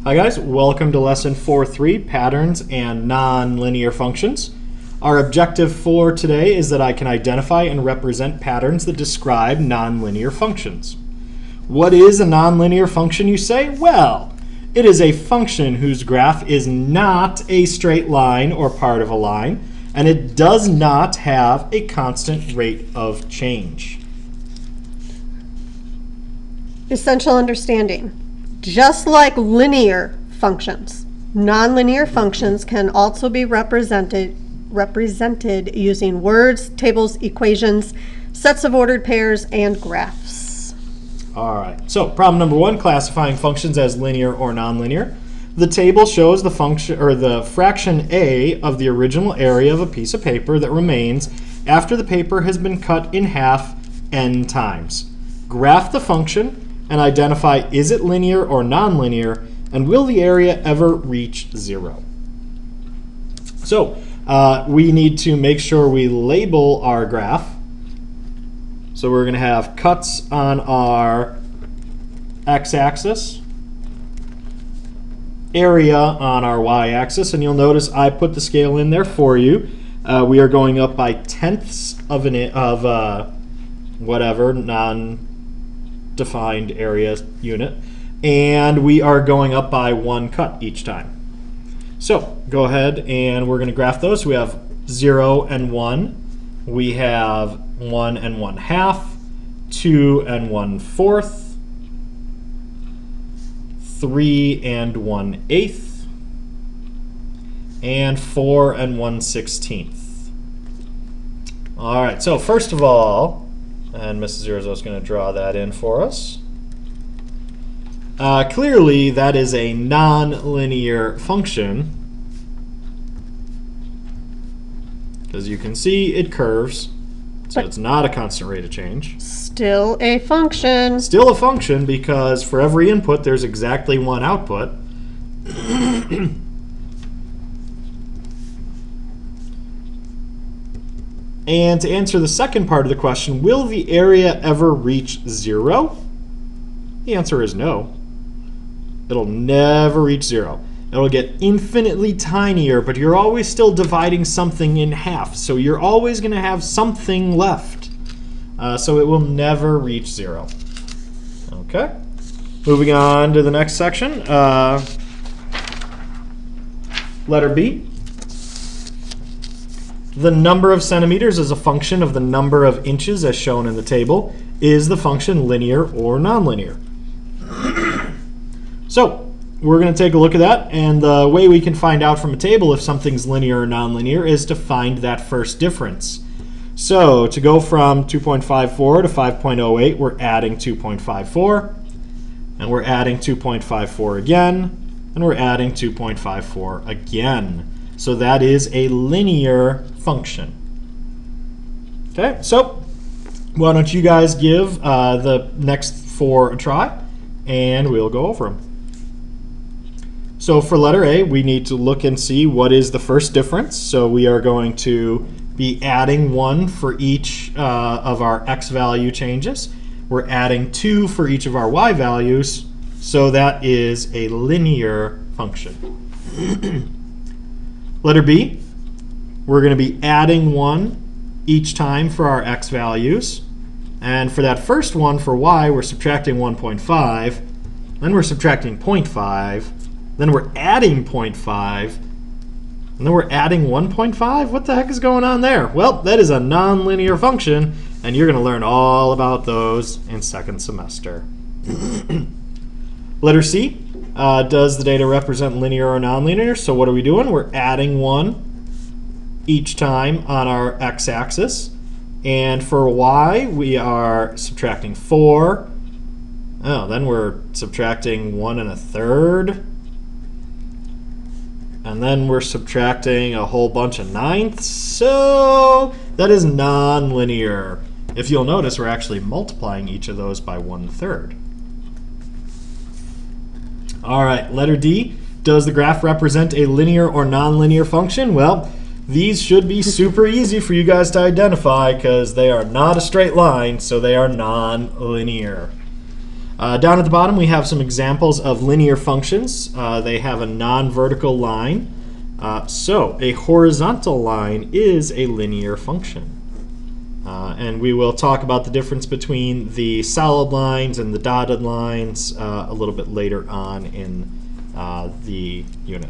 Hi guys, welcome to lesson 4.3, Patterns and Nonlinear Functions. Our objective for today is that I can identify and represent patterns that describe nonlinear functions. What is a nonlinear function, you say? Well, it is a function whose graph is not a straight line or part of a line, and it does not have a constant rate of change. Essential understanding. Just like linear functions, nonlinear functions can also be represented using words, tables, equations, sets of ordered pairs, and graphs. All right, so problem number 1, classifying functions as linear or nonlinear. The table shows the function or the fraction a of the original area of a piece of paper that remains after the paper has been cut in half n times. Graph the function and identify, is it linear or nonlinear, and will the area ever reach 0? So we need to make sure we label our graph. So we're going to have cuts on our x-axis, area on our y-axis, and you'll notice I put the scale in there for you. We are going up by tenths of whatever non-defined area unit, and we are going up by 1 cut each time. So go ahead and we're going to graph those. We have 0 and 1. We have 1 and 1/2, 2 and 1/4, 3 and 1/8, and 4 and 1/16. All right, so first of all, and Mrs. Zerzo is going to draw that in for us. Clearly, that is a nonlinear function. As you can see, it curves, so it's not a constant rate of change. Still a function. Still a function because for every input, there's exactly 1 output. And to answer the second part of the question, will the area ever reach 0? The answer is no. It'll never reach 0. It'll get infinitely tinier, but you're always still dividing something in half, so you're always going to have something left. So it will never reach 0. Okay. Moving on to the next section. Letter B. The number of centimeters is a function of the number of inches as shown in the table. Is the function linear or nonlinear? So we're going to take a look at that, and the way we can find out from a table if something's linear or nonlinear is to find that first difference. So to go from 2.54 to 5.08, we're adding 2.54, and we're adding 2.54 again, and we're adding 2.54 again. So that is a linear function. Okay, so why don't you guys give the next 4 a try, and we'll go over them. So for letter A, we need to look and see what is the first difference. So we are going to be adding 1 for each of our x value changes. We're adding 2 for each of our y values. So that is a linear function. Letter B, we're going to be adding 1 each time for our x values. And for that first one for y, we're subtracting 1.5. Then we're subtracting 0.5. Then we're adding 0.5. And then we're adding 1.5? What the heck is going on there? Well, that is a nonlinear function, and you're going to learn all about those in second semester. Letter C. Does the data represent linear or nonlinear? So what are we doing? We're adding 1 each time on our x-axis. And for y, we are subtracting 4. Oh, then we're subtracting 1 1/3. And then we're subtracting a whole bunch of ninths. So that is nonlinear. If you'll notice, we're actually multiplying each of those by 1/3. All right, letter D. Does the graph represent a linear or nonlinear function? Well, these should be super easy for you guys to identify because they are not a straight line, so they are nonlinear. Down at the bottom, we have some examples of linear functions. They have a non-vertical line. So a horizontal line is a linear function. And we will talk about the difference between the solid lines and the dotted lines a little bit later on in the unit.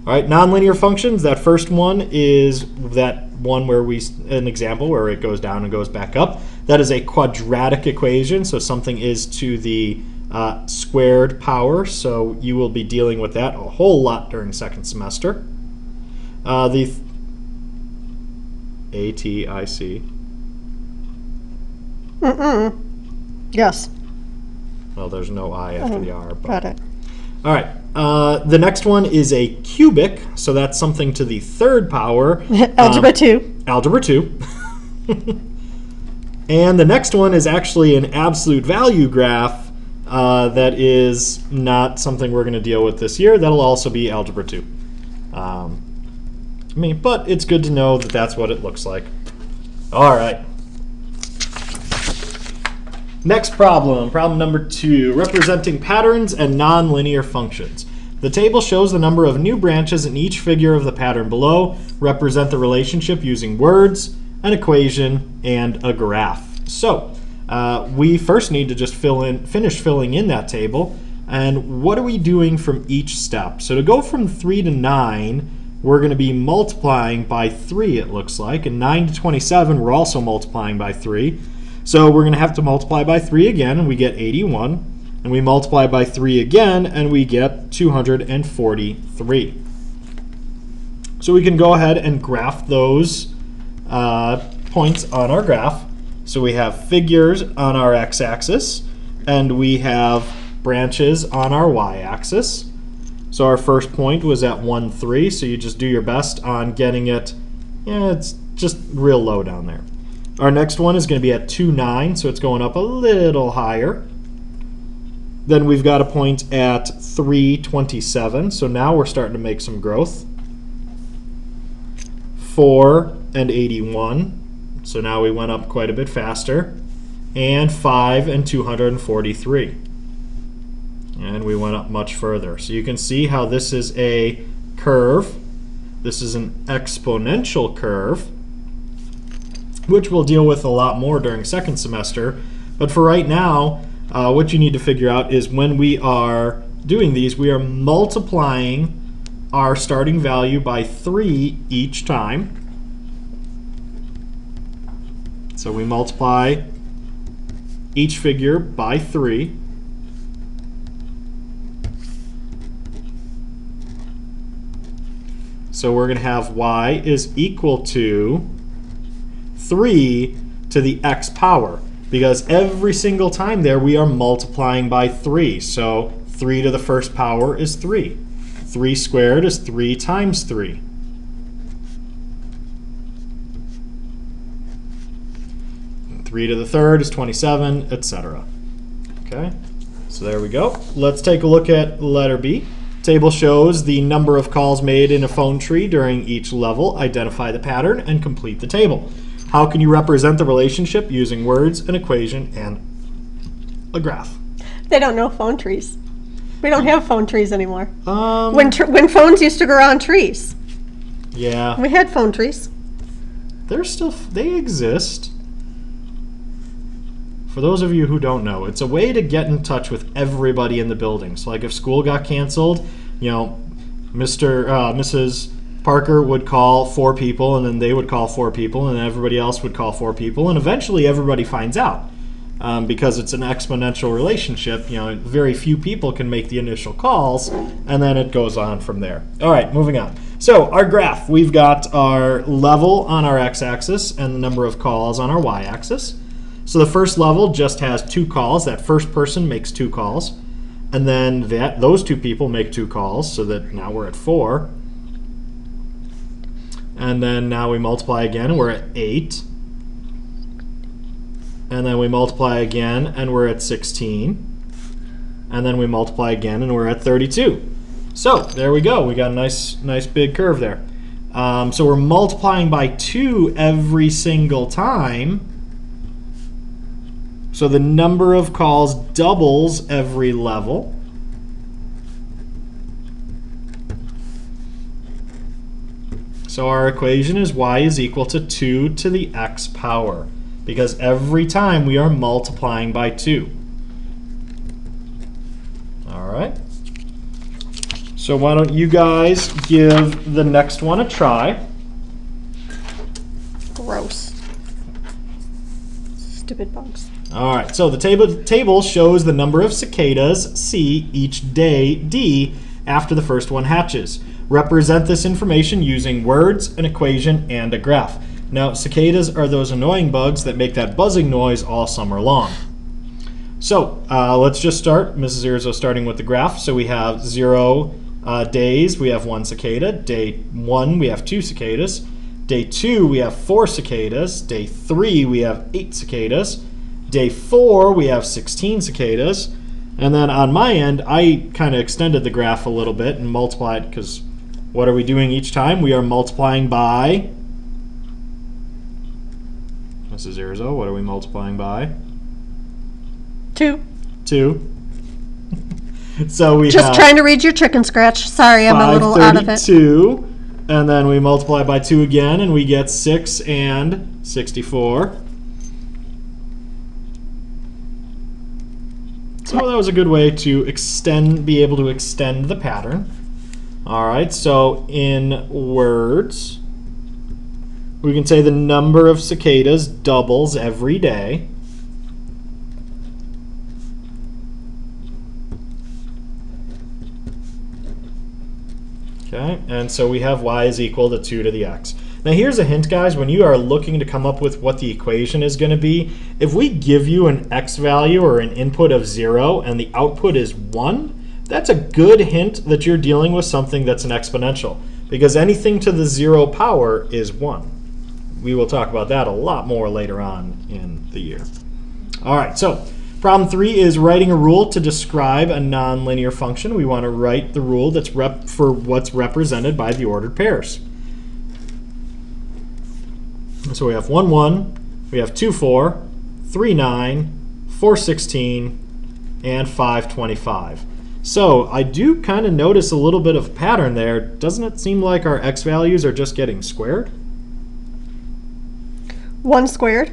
All right, nonlinear functions, that first one is that one where an example where it goes down and goes back up. That is a quadratic equation, so something is to the squared power, so you will be dealing with that a whole lot during second semester. The ATIC. Yes. Well, there's no I after the R. But. Got it. All right. The next one is a cubic, so that's something to the third power. Algebra 2. Algebra 2. And the next one is actually an absolute value graph that is not something we're going to deal with this year. That'll also be Algebra 2. But it's good to know that that's what it looks like. All right. Next problem, problem number 2, representing patterns and nonlinear functions. The table shows the number of new branches in each figure of the pattern below. Represent the relationship using words, an equation, and a graph. So we first need to just finish filling in that table. And what are we doing from each step? So to go from 3 to 9, we're going to be multiplying by 3, it looks like. And 9 to 27, we're also multiplying by 3. So we're going to have to multiply by 3 again, and we get 81. And we multiply by 3 again, and we get 243. So we can go ahead and graph those points on our graph. So we have figures on our x-axis, and we have branches on our y-axis. So our first point was at 1, 3, so you just do your best on getting it. Yeah, it's just real low down there. Our next one is going to be at 2, 9, so it's going up a little higher. Then we've got a point at 3, 27, so now we're starting to make some growth. 4 and 81, so now we went up quite a bit faster. And 5 and 243. And we went up much further. So you can see how this is a curve. This is an exponential curve, which we'll deal with a lot more during second semester. But for right now, what you need to figure out is when we are doing these, we are multiplying our starting value by 3 each time. So we multiply each figure by 3. So we're going to have y is equal to 3 to the x power, because every single time there we are multiplying by 3. So 3 to the first power is 3. 3 squared is 3 times 3. And 3 to the third is 27, etc. Okay, so there we go. Let's take a look at letter B. Table shows the number of calls made in a phone tree during each level. Identify the pattern and complete the table. How can you represent the relationship using words, an equation, and a graph? They don't know phone trees. We don't have phone trees anymore. When phones used to grow on trees. Yeah. We had phone trees. They exist. For those of you who don't know, it's a way to get in touch with everybody in the building. So like if school got canceled, you know, Mrs. Parker would call 4 people, and then they would call 4 people, and then everybody else would call 4 people, and eventually everybody finds out. Because it's an exponential relationship, you know, very few people can make the initial calls, and then it goes on from there. All right, moving on. So our graph, we've got our level on our x-axis and the number of calls on our y-axis. So the first level just has 2 calls. That first person makes 2 calls. And then those 2 people make 2 calls, so that now we're at 4. And then now we multiply again, and we're at 8. And then we multiply again, and we're at 16. And then we multiply again, and we're at 32. So there we go. We got a nice big curve there. So we're multiplying by 2 every single time. So the number of calls doubles every level. So our equation is y is equal to 2 to the x power, because every time we are multiplying by 2. All right. So why don't you guys give the next one a try. Gross. Stupid bugs. All right, so the table shows the number of cicadas, C, each day, D, after the first one hatches. Represent this information using words, an equation, and a graph. Now, cicadas are those annoying bugs that make that buzzing noise all summer long. So let's just start. Mrs. Irzo starting with the graph. So we have 0 days, we have 1 cicada. Day 1, we have 2 cicadas. Day 2, we have 4 cicadas. Day 3, we have 8 cicadas. Day 4, we have 16 cicadas. And then on my end, I kind of extended the graph a little bit and multiplied, because what are we doing each time? We are multiplying by, Mrs. Irzo, what are we multiplying by? 2. 2. So we Just have trying to read your chicken scratch. Sorry, I'm a little out of it. 532, and then we multiply by 2 again, and we get 6 and 64. So that was a good way to be able to extend the pattern. All right, so in words, we can say the number of cicadas doubles every day. Okay, and so we have y is equal to 2 to the x. Now here's a hint, guys. When you are looking to come up with what the equation is going to be, if we give you an x value or an input of 0 and the output is 1, that's a good hint that you're dealing with something that's an exponential, because anything to the 0 power is 1. We will talk about that a lot more later on in the year. All right, so problem 3 is writing a rule to describe a nonlinear function. We want to write the rule that's for what's represented by the ordered pairs. So we have 1, 1, we have 2, 4, 3, 9, 4, 16, and 5, 25. So I do kind of notice a little bit of pattern there. Doesn't it seem like our x values are just getting squared? 1 squared.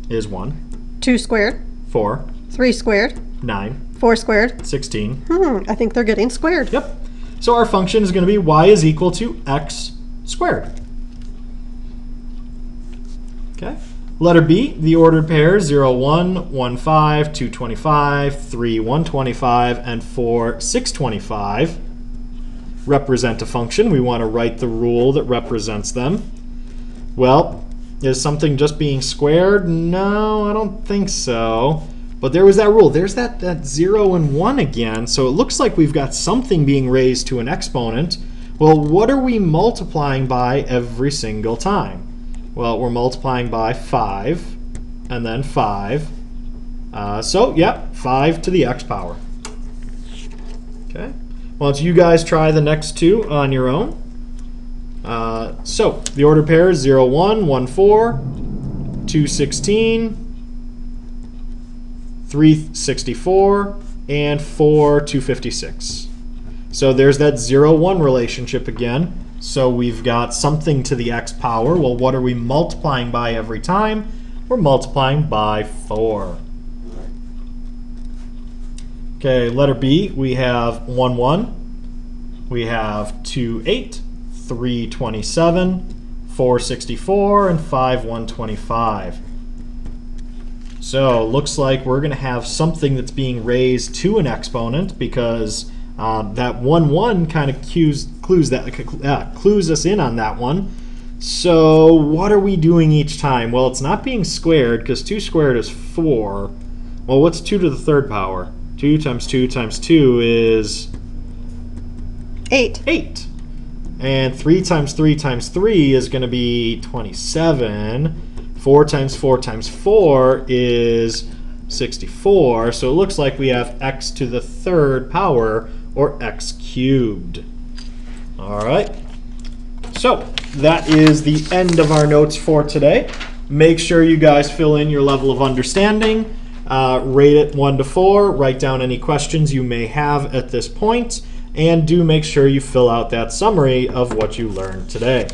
Is 1. 2 squared. 4. 3 squared. 9. 4 squared. 16. I think they're getting squared. Yep. So our function is going to be y is equal to x squared. Okay. Letter B, the ordered pairs 0, 1, 1, 5, 2, 25, 3, 125, and 4, 625 represent a function. We want to write the rule that represents them. Well, is something just being squared? No, I don't think so. But there was that rule. There's that 0 and 1 again. So it looks like we've got something being raised to an exponent. Well, what are we multiplying by every single time? Well, we're multiplying by 5, and then 5. So, yeah, 5 to the x power. Okay. Why don't you guys try the next two on your own? So, the ordered pair is 0, 1, 1, 4, 2, 16, 3, 64, and 4, 256. So there's that 0, 1 relationship again. So we've got something to the x power. Well, what are we multiplying by every time? We're multiplying by 4. Okay, letter B, we have 1, 1. We have 2, 8, 3, 27, 4, 64, and 5, 125. So looks like we're going to have something that's being raised to an exponent, because that 1, 1 kind of clues us in on that one. So what are we doing each time? Well, it's not being squared, because 2 squared is 4. Well, what's 2 to the third power? 2 times 2 times 2 is 8. 8. And 3 times 3 times 3 is going to be 27. 4 times 4 times 4 is 64. So it looks like we have x to the third power, or x cubed. All right. So that is the end of our notes for today. Make sure you guys fill in your level of understanding. Rate it 1 to 4. Write down any questions you may have at this point, and do make sure you fill out that summary of what you learned today.